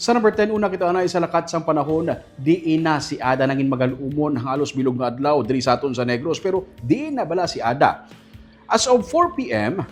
Sa number 10, una kita na isa lakat sang panahon, di ina si Ada nangin magalumon ang halos bilog nga adlaw diri sa aton sa Negros, pero di na bala si Ada. As of 4 p.m.,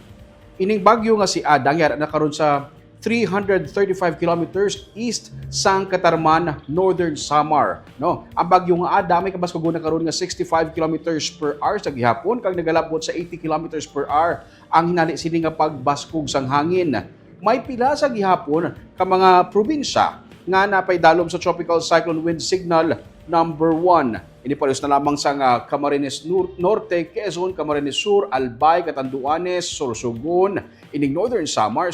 ining bagyo nga si Ada nga nakaroon sa 335 kilometers east sang Katarman, Northern Samar. No, ang bagyo nga Ada may kabaskugon na karon nga 65 kilometers per hour sa gihapon kag nagalabot sa 80 kilometers per hour ang hinali sini nga pagbaskog sang hangin. May pila sa gihapon ka mga probinsya nga napay dalom sa tropical cyclone wind signal number 1. Ini pares na lamang sa Camarines Norte, Quezon, Camarines Sur, Albay, Catanduanes, Sorsogon, ining Northern Samar,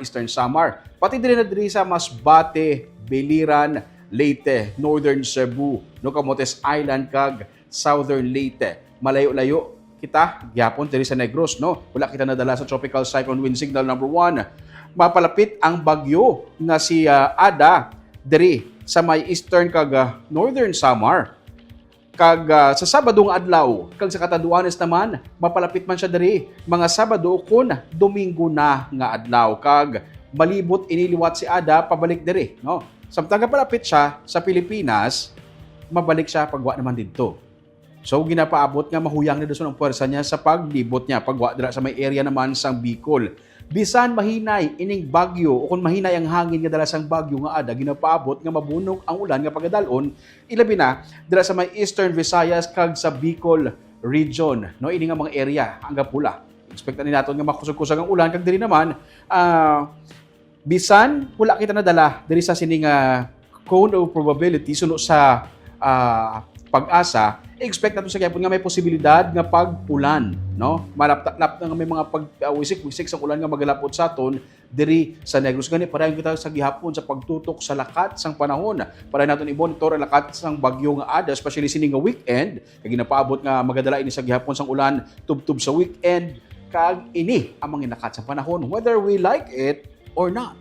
Eastern Samar, pati diri sa Masbate, Biliran, Leyte, Northern Cebu, no Camotes Island kag Southern Leyte. Malayo-layo kita gyapon diri sa Negros, no. Wala kita nadala sa tropical cyclone wind signal number 1. Mapalapit ang bagyo nga si Ada diri sa may eastern kag northern Samar. Kag sa Sabado nga adlaw, kag sa Catanduanes naman, mapalapit man siya diri mga Sabado kun Domingo na nga adlaw. Kag malibot iniliwat si Ada pabalik diri, no. Samtang palapit siya sa Pilipinas, mabalik siya pagwa naman didto. So ginapaabot nga mahuyang na doon ang puwersa niya sa paglibot niya pagwa dira sa may area naman sang Bicol. Bisan mahinay ining bagyo o kung mahinay ang hangin nga dala sang bagyo nga Ada, ginapaabot nga mabunog ang ulan nga pagadalon, ilabi na dira sa may Eastern Visayas kag sa Bicol region, no, ini nga mga area hanggang pula. Expect ni naton nga makusog-kusog ang ulan kag diri naman bisan wala kita nadala diri sa sining cone of probability suno sa pag-asa, expect nato sa gyapon nga may posibilidad nga pag-ulan, no? Malaptak-lap nga may mga pag-wisik-wisik sa ulan nga magalapot sa aton diri sa Negros. Gani parayon kita sa gihapon sa pagtutok sa lakat sang panahon. Para naton i-monitor ang lakat sang bagyo nga Ada, especially sini nga weekend, kag ginapaabot nga magadala ini sa gihapon sang ulan tubtub sa weekend, kag ini ang mga lakat sa panahon whether we like it or not.